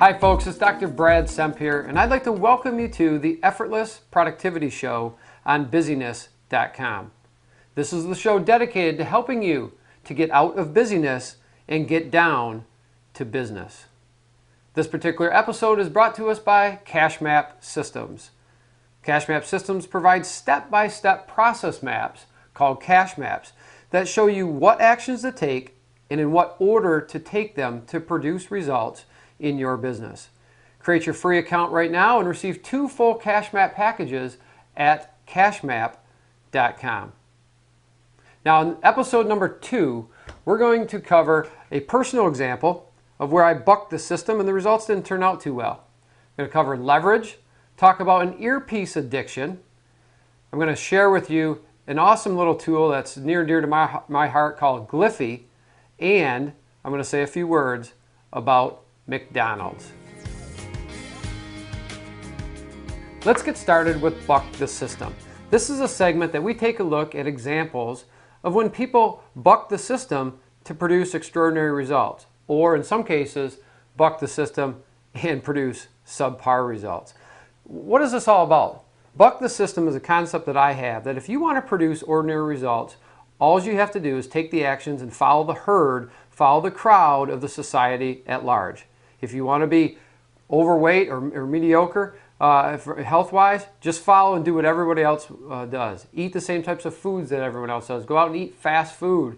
Hi folks, it's Dr. Brad Semp here, and I'd like to welcome you to the Effortless Productivity Show on Busyness.com. This is the show dedicated to helping you to get out of busyness and get down to business. This particular episode is brought to us by CashMap Systems. CashMap Systems provides step-by-step process maps called cash maps that show you what actions to take and in what order to take them to produce results in your business. Create your free account right now and receive 2 full cash map packages at cashmap.com. Now in episode number 2, we're going to cover a personal example of where I bucked the system and the results didn't turn out too well. I'm going to cover leverage, talk about an earpiece addiction. I'm going to share with you an awesome little tool that's near and dear to my heart called Gliffy, and I'm going to say a few words about McDonald's. Let's get started with Buck the System. This is a segment that we take a look at examples of when people buck the system to produce extraordinary results, or in some cases, buck the system and produce subpar results. What is this all about? Buck the system is a concept that I have that if you want to produce ordinary results, all you have to do is take the actions and follow the herd, follow the crowd of the society at large. If you want to be overweight or mediocre health-wise, just follow and do what everybody else does. Eat the same types of foods that everyone else does. Go out and eat fast food.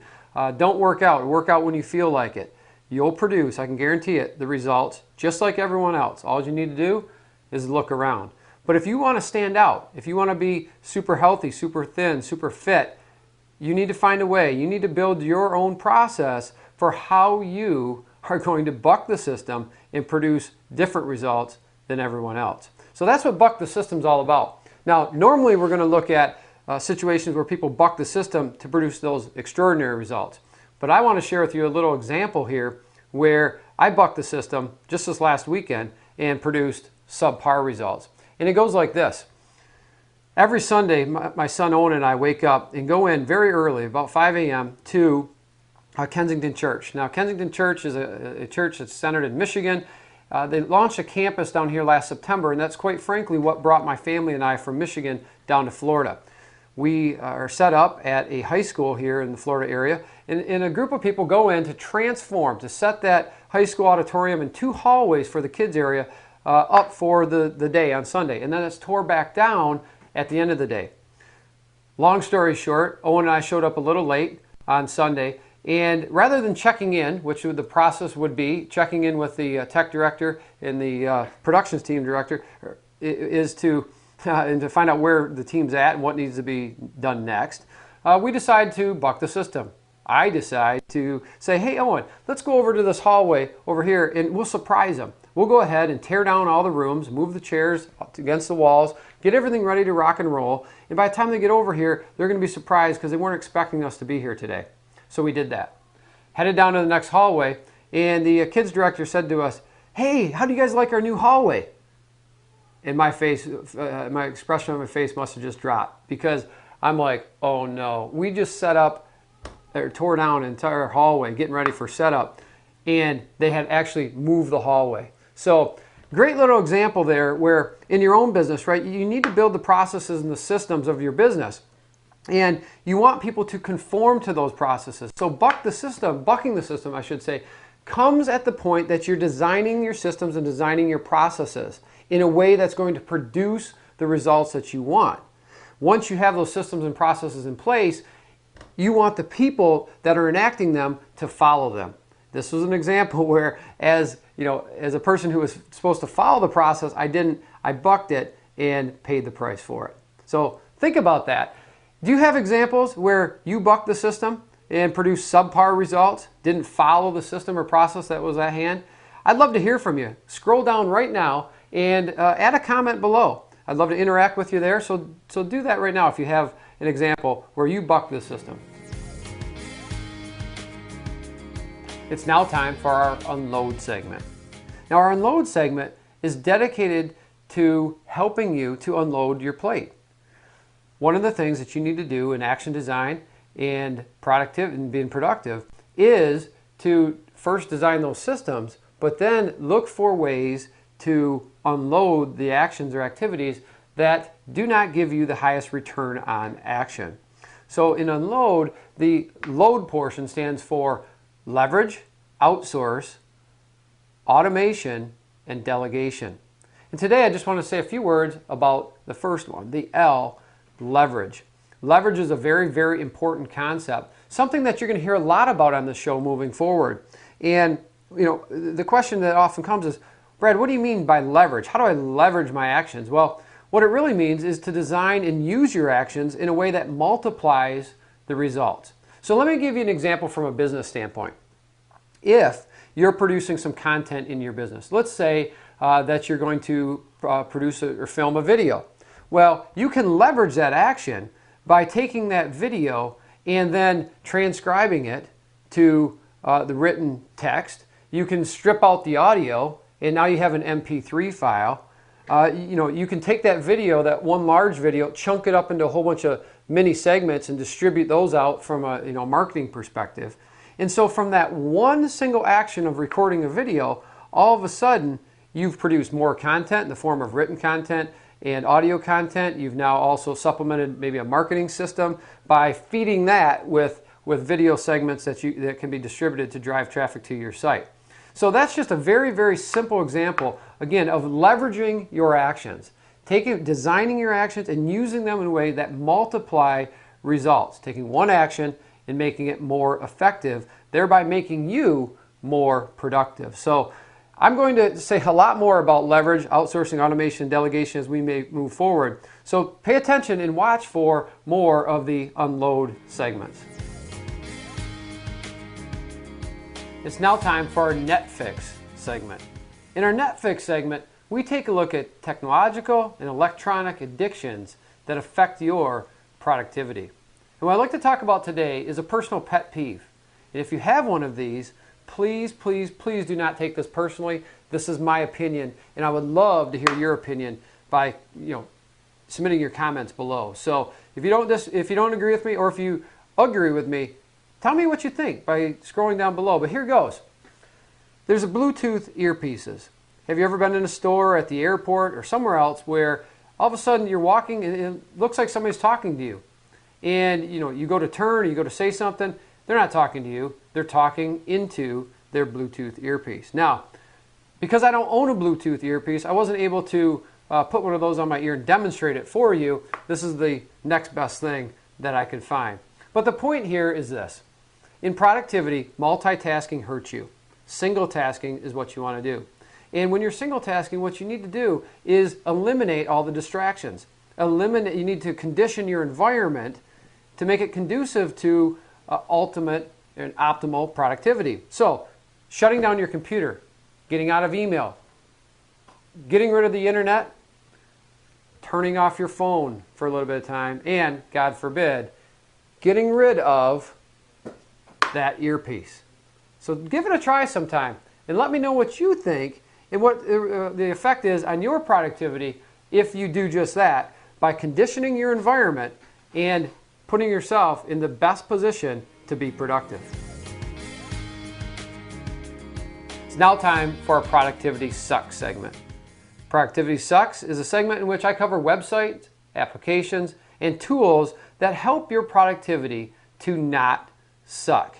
Don't work out. Work out when you feel like it. You'll produce, I can guarantee it, the results just like everyone else. All you need to do is look around. But if you want to stand out, if you want to be super healthy, super thin, super fit, you need to find a way. You need to build your own process for how you are going to buck the system and produce different results than everyone else. So that's what buck the system's all about. Now, normally we're going to look at situations where people buck the system to produce those extraordinary results. But I want to share with you a little example here where I bucked the system just this last weekend and produced subpar results. And it goes like this. Every Sunday, my son Owen and I wake up and go in very early, about 5 a.m., to Kensington Church. Now, Kensington Church is a church that's centered in Michigan. They launched a campus down here last September, and that's quite frankly what brought my family and I from Michigan down to Florida. We are set up at a high school here in the Florida area, and a group of people go in to transform, to set that high school auditorium and 2 hallways for the kids area up for the day on Sunday. And then it's tore back down at the end of the day. Long story short, Owen and I showed up a little late on Sunday, and rather than checking in, which the process would be checking in with the tech director and the productions team director, is to find out where the team's at and what needs to be done next, we decide to buck the system. I decide to say, hey Owen, let's go over to this hallway over here and we'll surprise them. We'll go ahead and tear down all the rooms, move the chairs up against the walls, get everything ready to rock and roll, and by the time they get over here, they're going to be surprised because they weren't expecting us to be here today. So we did that. Headed down to the next hallway, and the kids director said to us, hey, how do you guys like our new hallway? And my face, my expression on my face must have just dropped, because I'm like, oh no, we just set up, or tore down an entire hallway getting ready for setup, and they had actually moved the hallway. So great little example there where in your own business, right, you need to build the processes and the systems of your business. And you want people to conform to those processes. So bucking the system, I should say, comes at the point that you're designing your systems and designing your processes in a way that's going to produce the results that you want. Once you have those systems and processes in place, you want the people that are enacting them to follow them. This was an example where, as a person who was supposed to follow the process, I bucked it and paid the price for it. So think about that. Do you have examples where you bucked the system and produced subpar results, didn't follow the system or process that was at hand? I'd love to hear from you. Scroll down right now and add a comment below. I'd love to interact with you there, so do that right now if you have an example where you bucked the system. It's now time for our Unload segment. Now our Unload segment is dedicated to helping you to unload your plate. One of the things that you need to do in action design and being productive is to first design those systems, but then look for ways to unload the actions or activities that do not give you the highest return on action. So in unload, the load portion stands for leverage, outsource, automation, and delegation. And today I just want to say a few words about the first one, the L, leverage. Leverage is a very, very important concept, something that you're going to hear a lot about on the show moving forward. And the question that often comes is, Brad, what do you mean by leverage? How do I leverage my actions? Well, what it really means is to design and use your actions in a way that multiplies the results. So let me give you an example from a business standpoint. If you're producing some content in your business, let's say that you're going to produce or film a video. Well, you can leverage that action by taking that video and then transcribing it to the written text. You can strip out the audio, and now you have an MP3 file. You can take that video, that one large video, chunk it up into a whole bunch of mini segments and distribute those out from a marketing perspective. And so from that one single action of recording a video, all of a sudden you've produced more content in the form of written content and audio content. You've now also supplemented maybe a marketing system by feeding that with video segments that can be distributed to drive traffic to your site. So that's just a very, very simple example, again, of leveraging your actions. Designing your actions and using them in a way that multiply results. Taking one action and making it more effective, thereby making you more productive. So I'm going to say a lot more about leverage, outsourcing, automation, delegation as we may move forward. So pay attention and watch for more of the unload segments. It's now time for our Netfix segment. In our Netfix segment, we take a look at technological and electronic addictions that affect your productivity. And what I'd like to talk about today is a personal pet peeve. And if you have one of these, please, please, please do not take this personally. This is my opinion, and I would love to hear your opinion by submitting your comments below. So if you don't agree with me, or if you agree with me, tell me what you think by scrolling down below. But here goes. There's a Bluetooth earpieces. Have you ever been in a store at the airport or somewhere else where all of a sudden you're walking and it looks like somebody's talking to you? And you go to turn, or you go to say something, they're not talking to you. They're talking into their Bluetooth earpiece. Now, because I don't own a Bluetooth earpiece, I wasn't able to put one of those on my ear and demonstrate it for you. This is the next best thing that I could find. But the point here is this. In productivity, multitasking hurts you. Single tasking is what you want to do. And when you're single tasking, what you need to do is eliminate all the distractions. You need to condition your environment to make it conducive to ultimate and optimal productivity. So, shutting down your computer, getting out of email, getting rid of the internet, turning off your phone for a little bit of time, and, God forbid, getting rid of that earpiece. So give it a try sometime and let me know what you think and what the effect is on your productivity if you do just that by conditioning your environment and putting yourself in the best position to be productive. It's now time for our Productivity Sucks segment. Productivity Sucks is a segment in which I cover websites, applications, and tools that help your productivity to not suck.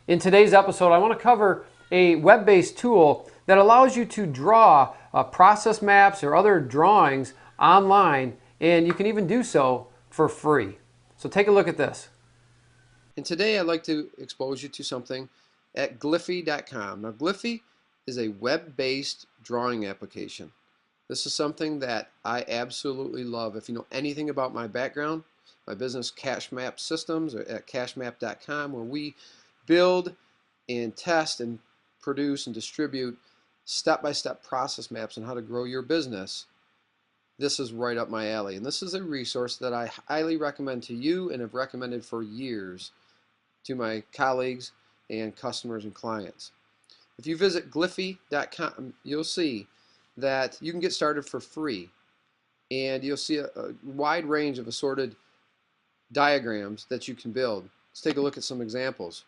In today's episode, I want to cover a web-based tool that allows you to draw process maps or other drawings online, and you can even do so for free. So take a look at this. And today I'd like to expose you to something at Gliffy.com. Now, Gliffy is a web-based drawing application. This is something that I absolutely love. If you know anything about my background, my business Cash Map Systems, or at cashmap.com, where we build and test and produce and distribute step-by-step process maps on how to grow your business, this is right up my alley. And this is a resource that I highly recommend to you and have recommended for years to my colleagues and customers and clients. If you visit Gliffy.com, you'll see that you can get started for free, and you'll see a wide range of assorted diagrams that you can build. Let's take a look at some examples.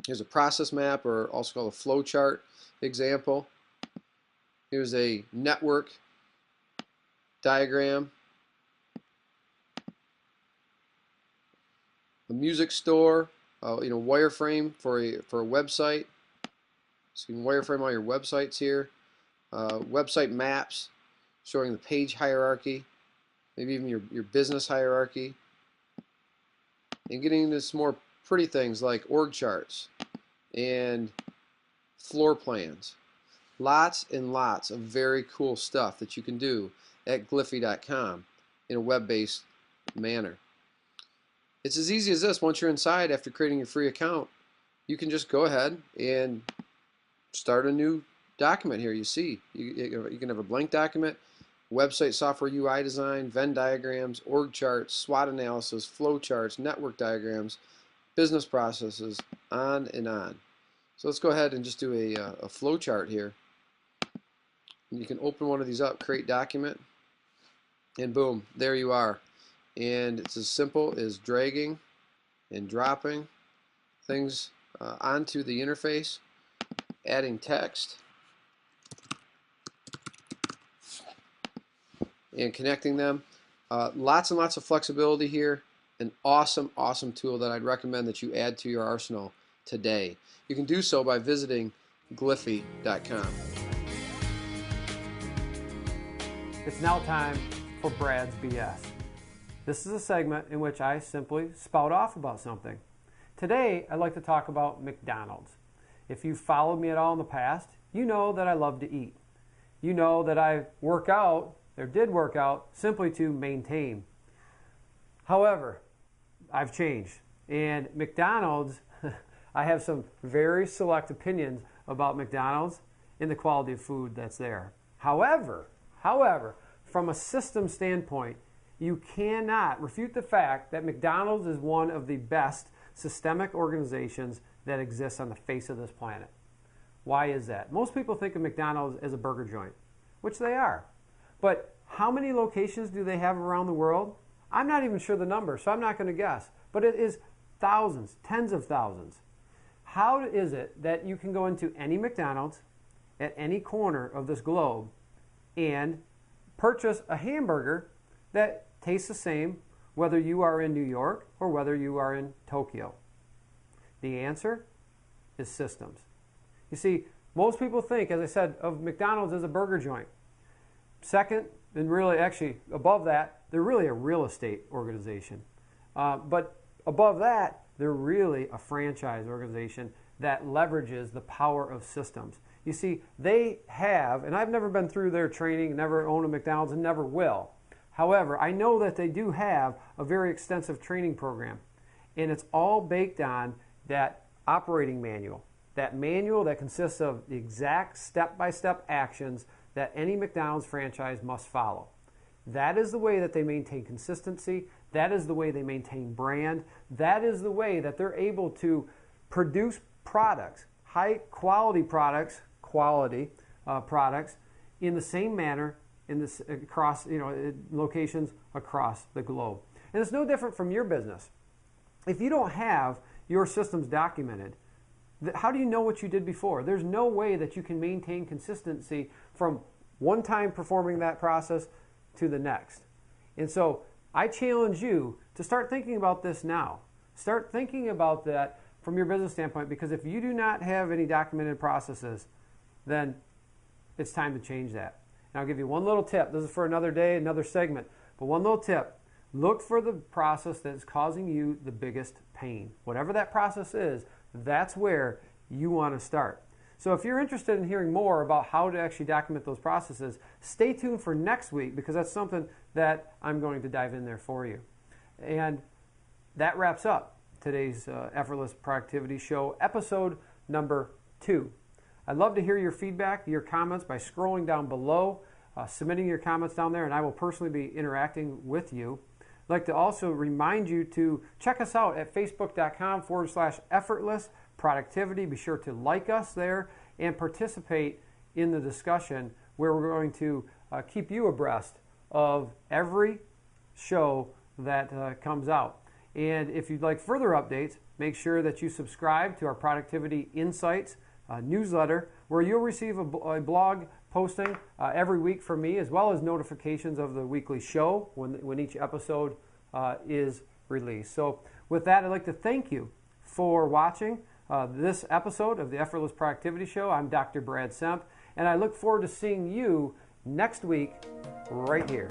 Here's a process map, or also called a flow chart example. Here's a network diagram. A music store, wireframe for a website. So you can wireframe all your websites here. Website maps showing the page hierarchy, maybe even your business hierarchy, and getting into some more pretty things like org charts and floor plans. Lots and lots of very cool stuff that you can do at Gliffy.com in a web-based manner. It's as easy as this. Once you're inside after creating your free account, you can just go ahead and start a new document here. You see, you can have a blank document, website software UI design, Venn diagrams, org charts, SWOT analysis, flow charts, network diagrams, business processes, on and on. So let's go ahead and just do a flow chart here. And you can open one of these up, create document, and boom, there you are. And it's as simple as dragging and dropping things onto the interface, adding text, and connecting them. Lots and lots of flexibility here. An awesome, awesome tool that I'd recommend that you add to your arsenal today. You can do so by visiting Gliffy.com. It's now time for Brad's BS. This is a segment in which I simply spout off about something. Today, I'd like to talk about McDonald's. If you've followed me at all in the past, you know that I love to eat. You know that I work out, or did work out, simply to maintain. However, I've changed. And McDonald's, I have some very select opinions about McDonald's and the quality of food that's there. However, from a system standpoint, you cannot refute the fact that McDonald's is one of the best systemic organizations that exists on the face of this planet. Why is that? Most people think of McDonald's as a burger joint, which they are. But how many locations do they have around the world? I'm not even sure the number, so I'm not going to guess. But it is thousands, tens of thousands. How is it that you can go into any McDonald's at any corner of this globe and purchase a hamburger that tastes the same whether you are in New York or whether you are in Tokyo? The answer is systems. You see, most people think, as I said, of McDonald's as a burger joint. Second, and really actually above that, they're really a real estate organization. But above that, they're really a franchise organization that leverages the power of systems. You see, they have, and I've never been through their training, never owned a McDonald's, and never will. However, I know that they do have a very extensive training program, and it's all baked on that operating manual. That manual that consists of the exact step-by-step actions that any McDonald's franchise must follow. That is the way that they maintain consistency. That is the way they maintain brand. That is the way that they're able to produce products, high-quality products, products in the same manner across locations across the globe. And it's no different from your business. If you don't have your systems documented, how do you know what you did before? There's no way that you can maintain consistency from one time performing that process to the next. And so I challenge you to start thinking about this now. Start thinking about that from your business standpoint, because if you do not have any documented processes, then it's time to change that. And I'll give you one little tip. This is for another day, another segment. But one little tip. Look for the process that's causing you the biggest pain. Whatever that process is, that's where you want to start. So if you're interested in hearing more about how to actually document those processes, stay tuned for next week, because that's something that I'm going to dive in there for you. And that wraps up today's Effortless Productivity Show, episode number 2. I'd love to hear your feedback, your comments by scrolling down below, submitting your comments down there, and I will personally be interacting with you. I'd like to also remind you to check us out at facebook.com/effortless productivity. Be sure to like us there and participate in the discussion, where we're going to keep you abreast of every show that comes out. And if you'd like further updates, make sure that you subscribe to our Productivity Insights newsletter, where you'll receive a blog posting every week from me, as well as notifications of the weekly show when each episode is released. So with that, I'd like to thank you for watching this episode of the Effortless Productivity Show. I'm Dr. Brad Semp, and I look forward to seeing you next week right here.